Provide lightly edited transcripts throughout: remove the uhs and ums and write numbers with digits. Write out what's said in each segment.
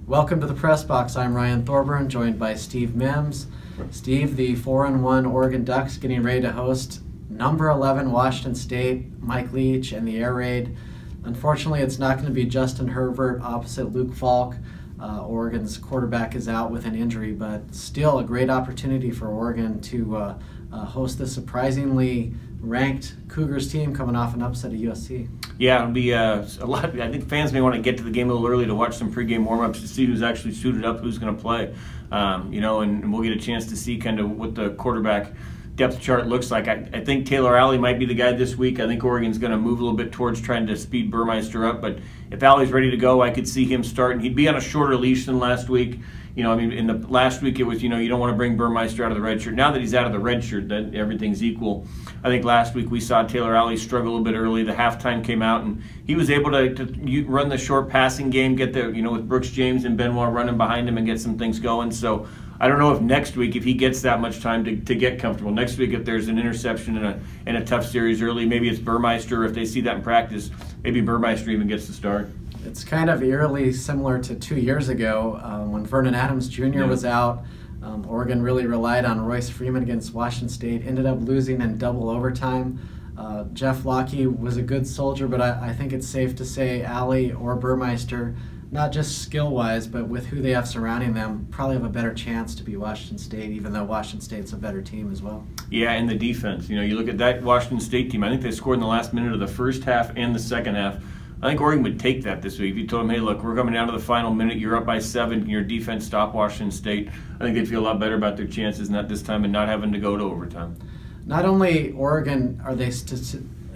Welcome to the Press Box. I'm Ryan Thorburn, joined by Steve Mims. Steve, the 4-1 Oregon Ducks getting ready to host number 11 Washington State, Mike Leach, and the air raid. Unfortunately, it's not going to be Justin Herbert opposite Luke Falk. Oregon's quarterback is out with an injury, but still a great opportunity for Oregon to host the surprisingly ranked Cougars team coming off an upset of USC. Yeah, it'll be a lot. I think fans may want to get to the game a little early to watch some pregame warm-ups to see who's actually suited up, who's going to play. And we'll get a chance to see kind of what the quarterback depth chart looks like. I think Taylor Alley might be the guy this week. I think Oregon's going to move a little bit towards trying to speed Burmeister up, but if Alley's ready to go, I could see him starting. He'd be on a shorter leash than last week. In the last week it was, you don't want to bring Burmeister out of the red shirt. Now that he's out of the red shirt, that everything's equal. I think last week we saw Taylor Alley struggle a little bit early. The halftime came out and he was able to run the short passing game, get the, with Brooks James and Benoit running behind him and get some things going. So I don't know if next week, if he gets that much time to get comfortable. Next week, if there's an interception in a tough series early, maybe it's Burmeister. If they see that in practice, maybe Burmeister even gets the start. It's kind of eerily similar to 2 years ago when Vernon Adams Jr. was out. Oregon really relied on Royce Freeman against Washington State, ended up losing in double overtime. Jeff Locke was a good soldier, but I think it's safe to say Alley or Burmeister, not just skill-wise, but with who they have surrounding them, probably have a better chance to beat Washington State, even though Washington State's a better team as well. Yeah, and the defense. You look at that Washington State team, I think they scored in the last minute of the first half and the second half. I think Oregon would take that this week. If you told them, hey, look, we're coming down to the final minute, you're up by 7, and your defense stopped Washington State, I think they'd feel a lot better about their chances not this time and not having to go to overtime. Not only Oregon are they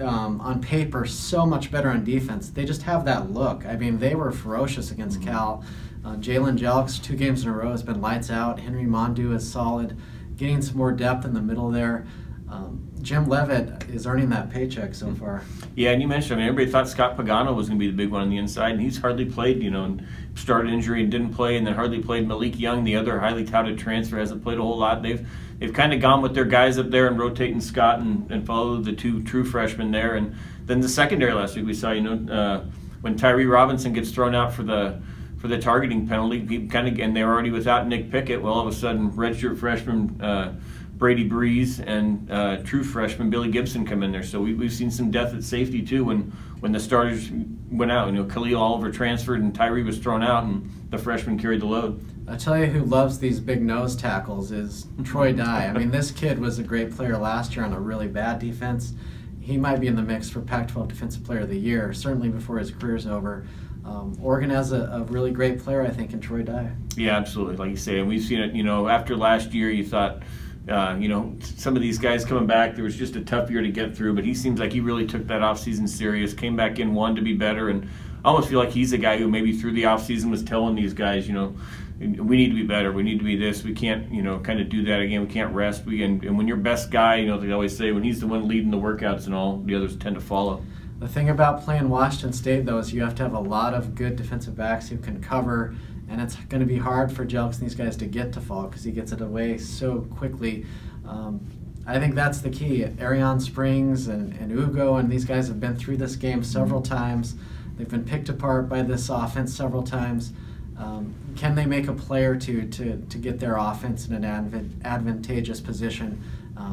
on paper so much better on defense, they just have that look. I mean, they were ferocious against Cal. Jalen Jelks, 2 games in a row, has been lights out. Henry Mondu is solid, getting some more depth in the middle there. Jim Leavitt is earning that paycheck so far. Yeah, and you mentioned, everybody thought Scott Pagano was going to be the big one on the inside, and he's hardly played, and started injury and didn't play, and then hardly played. Malik Young, the other highly touted transfer, hasn't played a whole lot. They've kind of gone with their guys up there and rotating Scott and followed the 2 true freshmen there. And then the secondary last week we saw, when Tyree Robinson gets thrown out for the targeting penalty, and they were already without Nick Pickett. Well, all of a sudden, redshirt freshman Brady Breeze and true freshman Billy Gibson come in there. So we've seen some depth at safety too when the starters went out. Khalil Oliver transferred and Tyree was thrown out, and the freshman carried the load. I tell you who loves these big nose tackles is Troy Dye. I mean, this kid was a great player last year on a really bad defense. He might be in the mix for Pac-12 Defensive Player of the Year, certainly before his career's over. Oregon has a really great player, I think, in Troy Dye. Yeah, absolutely. Like you say, and we've seen it, after last year you thought, some of these guys coming back, there was just a tough year to get through, but he seems like he really took that offseason serious, came back in, wanted to be better, and I almost feel like he's a guy who maybe through the offseason was telling these guys, we need to be better, we need to be this, we can't, kind of do that again, we can't rest, and when your best guy, they always say, when he's the one leading the workouts and all, the others tend to follow. The thing about playing Washington State, though, is you have to have a lot of good defensive backs who can cover, and it's going to be hard for Jelks and these guys to get to Falk because he gets it away so quickly. I think that's the key. Arion Springs and Ugo and these guys have been through this game several times. They've been picked apart by this offense several times. Can they make a play or two to get their offense in an advantageous position?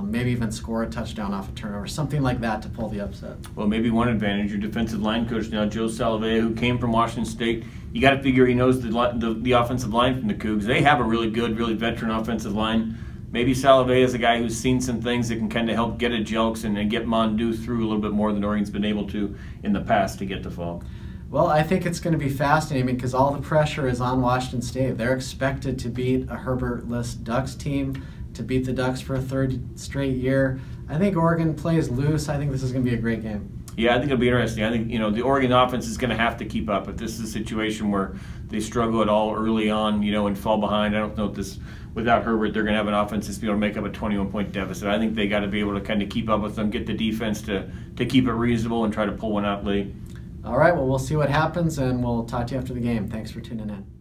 Maybe even score a touchdown off a turnover, something like that to pull the upset. Well, maybe one advantage, your defensive line coach now, Joe Salavea, who came from Washington State, you got to figure he knows the offensive line from the Cougs. They have a really good, really veteran offensive line. Maybe Salavea is a guy who's seen some things that can kind of help get a Jelks and get Mondu through a little bit more than Oregon's been able to in the past to get to Falk. Well, I think it's going to be fascinating because all the pressure is on Washington State. They're expected to beat a Herbert-less Ducks team, to beat the Ducks for a 3rd straight year. I think Oregon plays loose. I think this is going to be a great game. Yeah, I think it'll be interesting. I think, the Oregon offense is going to have to keep up. If this is a situation where they struggle at all early on, and fall behind, I don't know if this, without Herbert, they're going to have an offense that's be able to make up a 21-point deficit. I think they got to be able to kind of keep up with them, get the defense to keep it reasonable and try to pull one out late. All right, well, we'll see what happens, and we'll talk to you after the game. Thanks for tuning in.